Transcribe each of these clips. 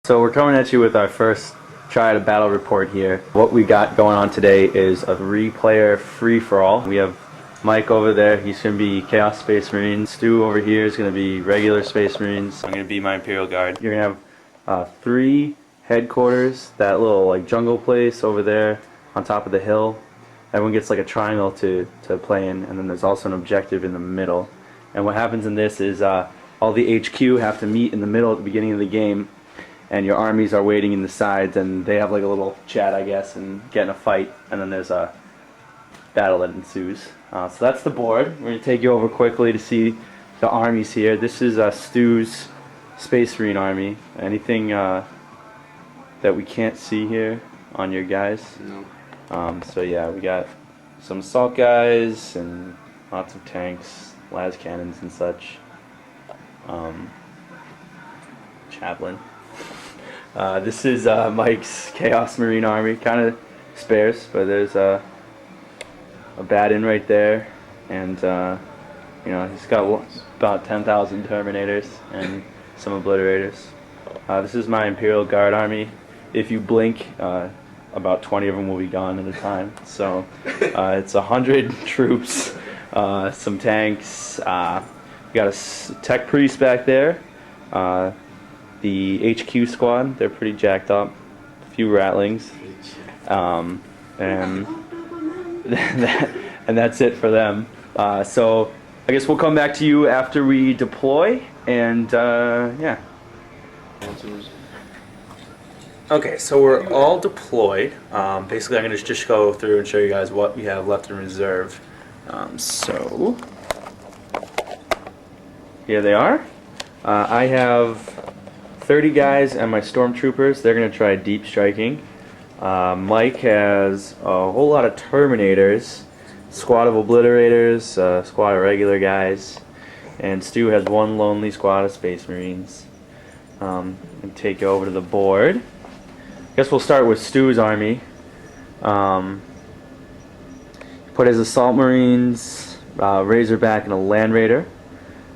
So we're coming at you with our first try at a battle report here. What we got going on today is a 3-player free-for-all. We have Mike over there, he's going to be Chaos Space Marine. Stu over here is going to be regular Space Marines. I'm going to be my Imperial Guard. You're going to have 3 headquarters, that little like jungle place over there on top of the hill. Everyone gets like a triangle to play in, and then there's also an objective in the middle. And what happens in this is all the HQ have to meet in the middle at the beginning of the game, and your armies are waiting in the sides, and they have like a little chat, I guess, and get in a fight, and then there's a battle that ensues. So that's the board. We're going to take you over quickly to see the armies here. This is Stu's Space Marine army. Anything that we can't see here on your guys? No. So yeah, we got some assault guys and lots of tanks, las cannons and such. Chaplain. This is Mike's Chaos Marine army. Kind of sparse, but there's a Baden right there, and you know, he's got about 10,000 Terminators and some Obliterators. This is my Imperial Guard army. If you blink, about 20 of them will be gone at a time. So it's 100 troops, some tanks. We got a tech priest back there. The HQ squad, they're pretty jacked up. A few rattlings, and that's it for them. So I guess we'll come back to you after we deploy, and yeah. Okay, so we're all deployed. Basically, I'm going to just go through and show you guys what we have left in reserve. So here they are. I have 30 guys and my stormtroopers. They're going to try deep striking. Mike has a whole lot of Terminators, squad of Obliterators, squad of regular guys, and Stu has one lonely squad of Space Marines. And take you over to the board. I guess we'll start with Stu's army. Put his Assault Marines, Razorback, and a Land Raider.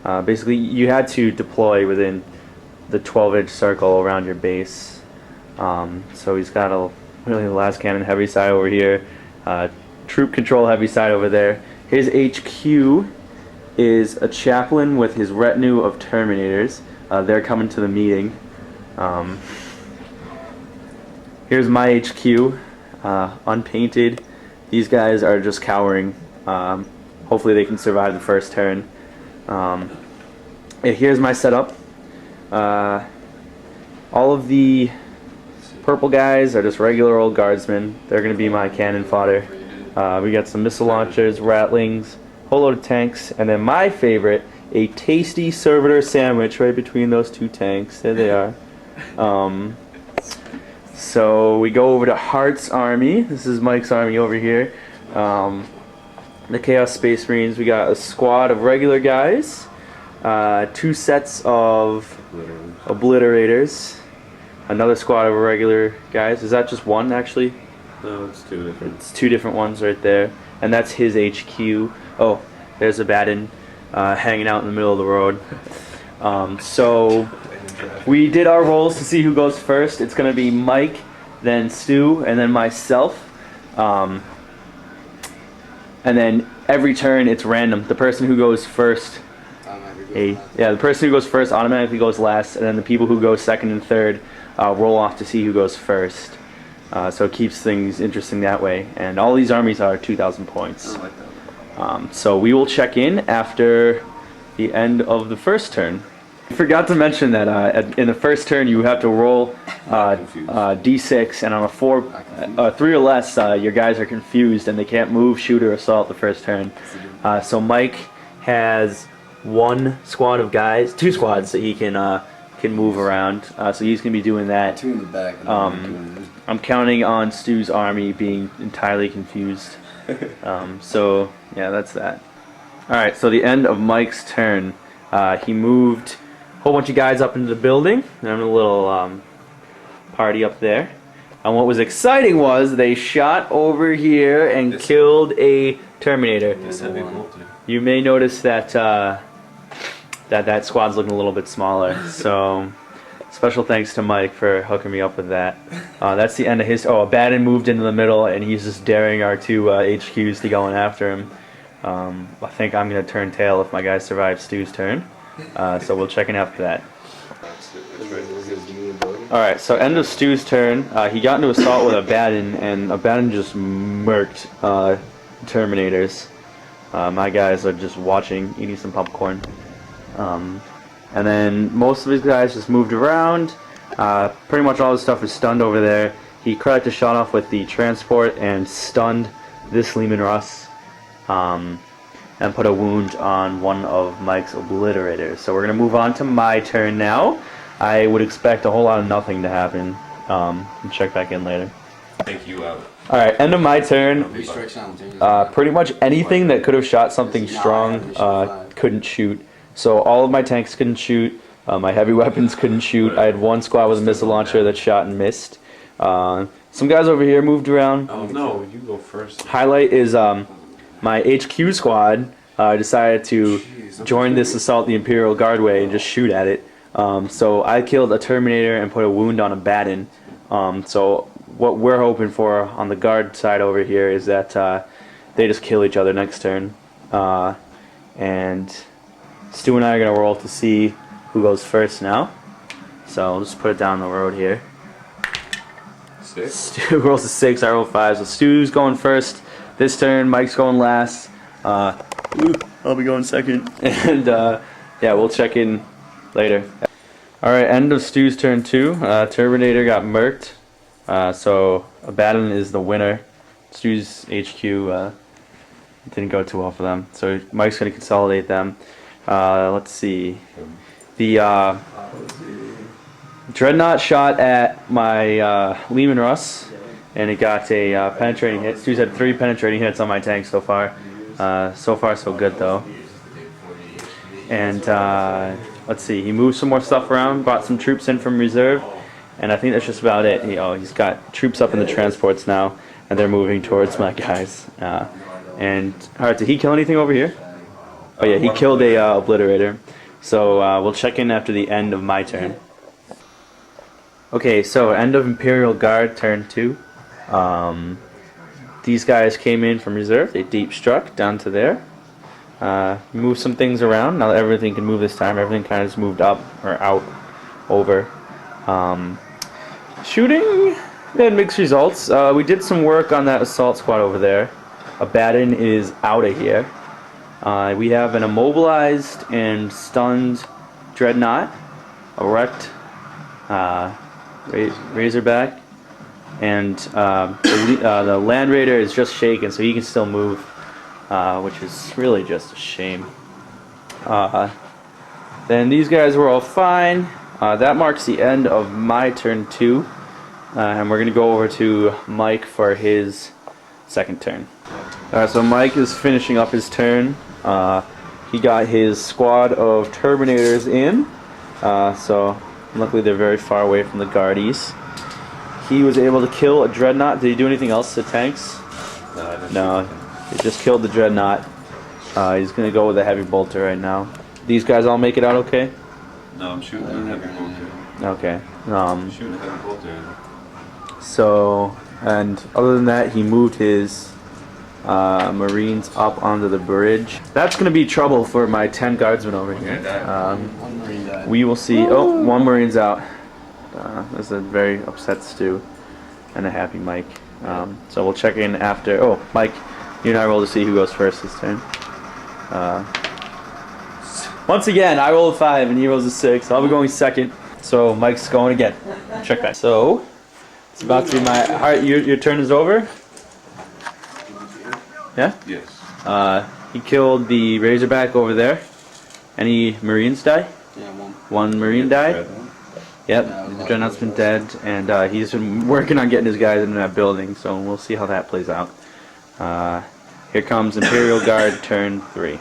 Basically, you had to deploy within the 12-inch circle around your base. So he's got a really las cannon heavy side over here, troop control heavy side over there. His HQ is a chaplain with his retinue of Terminators. They're coming to the meeting. Here's my HQ, unpainted. These guys are just cowering. Hopefully they can survive the first turn. Here's my setup. All of the purple guys are just regular old guardsmen. They're going to be my cannon fodder. We got some missile launchers, rattlings, whole load of tanks, and then my favorite, a tasty servitor sandwich right between those 2 tanks. There they are. So we go over to Hart's army. This is Mike's army over here. The Chaos Space Marines. We got a squad of regular guys, 2 sets of Obliterators, another squad of regular guys. Is that just one actually? No, it's 2 different. It's 2 different ones right there, and that's his HQ. Oh, there's a Baden hanging out in the middle of the road. So we did our rolls to see who goes first. It's going to be Mike, then Stu, and then myself. And then every turn it's random. The person who goes first, the person who goes first automatically goes last, and then the people who go second and third roll off to see who goes first. So it keeps things interesting that way. And all these armies are 2,000 points. I like that. So we will check in after the end of the first turn. I forgot to mention that in the first turn you have to roll d6, and on a 3 or less, your guys are confused and they can't move, shoot, or assault the first turn. So Mike has 1 squad of guys, 2 squads that he can move around. So he's gonna be doing that. 2 in the back. I'm counting on Stu's army being entirely confused. So yeah, that's that. All right. So the end of Mike's turn, he moved a whole bunch of guys up into the building. And I'm a little party up there. And what was exciting was they shot over here and killed a Terminator. You may notice that that squad's looking a little bit smaller. So special thanks to Mike for hooking me up with that. That's the end of his. Oh, Abaddon moved into the middle, and he's just daring our two HQs to go in after him. I think I'm gonna turn tail if my guys survive Stu's turn. So we'll check in after that. Alright, so end of Stu's turn. He got into assault with Abaddon, and Abaddon just murked Terminators. My guys are just watching, eating some popcorn. And then most of his guys just moved around. Pretty much all his stuff is stunned over there. He cracked a shot off with the transport and stunned this Leman Russ. And put a wound on one of Mike's Obliterators. So we're going to move on to my turn now. I would expect a whole lot of nothing to happen. And check back in later. Take you out. Alright, end of my turn. Pretty much anything that could have shot something strong couldn't shoot. So all of my tanks couldn't shoot. My heavy weapons couldn't shoot. I had one squad with a missile launcher that shot and missed. Some guys over here moved around. Oh no, you go first. Highlight is my HQ squad decided to join this assault the Imperial Guardway and just shoot at it. So I killed a Terminator and put a wound on Abaddon. So what we're hoping for on the guard side over here is that they just kill each other next turn. And Stu and I are going to roll to see who goes first now. So let's put it down the road here. 6. Stu rolls a 6, I roll 5. So Stu's going first this turn, Mike's going last. I'll be going second. And yeah, we'll check in later. Alright, end of Stu's turn 2. Terminator got murked. So Abaddon is the winner. Stu's HQ didn't go too well for them. So Mike's going to consolidate them. Let's see. The Dreadnought shot at my Leman Russ, and it got a penetrating hit. Stu's had 3 penetrating hits on my tank so far. So far so good though. And let's see, he moved some more stuff around, brought some troops in from reserve, and I think that's just about it. He's got troops up in the transports now, and they're moving towards my guys. And alright, did he kill anything over here? Oh yeah, he killed a Obliterator. So we'll check in after the end of my turn. Okay, so end of Imperial Guard, turn 2. These guys came in from reserve. They deep struck down to there. Moved some things around. Now that everything can move this time, everything kind of just moved up or out, over. Shooting, we had mixed results. We did some work on that assault squad over there. Abaddon is out of here. We have an immobilized and stunned Dreadnought, a wrecked Razorback, and the Land Raider is just shaken, so he can still move, which is really just a shame. Then these guys were all fine. That marks the end of my turn 2, and we're going to go over to Mike for his second turn. Alright, so Mike is finishing up his turn. He got his squad of Terminators in, so luckily they're very far away from the Guardies. He was able to kill a Dreadnought. Did he do anything else to tanks? No, I didn't. No, he just killed the Dreadnought. He's going to go with a Heavy Bolter right now. These guys all make it out okay? No, I'm shooting a heavy bolter. Okay. Shooting a heavy bolter. So, and other than that, he moved his Marines up onto the bridge. That's going to be trouble for my 10 guardsmen over here. One Marine died. We will see. Oh, 1 Marine's out. That's a very upset Stu and a happy Mike. So we'll check in after. Oh, Mike, you and I roll to see who goes first this time. Once again, I roll a 5 and he rolls a 6. I'll be going second. So Mike's going again. Check back. So it's about to be my. Alright, your turn is over. Yeah? Yes. He killed the Razorback over there. Any Marines die? Yeah, one. 1 Marine died. Red. Yep, Yeah, the Dreadnought's been dead, and he's been working on getting his guys into that building, so we'll see how that plays out. Here comes Imperial Guard, turn 3.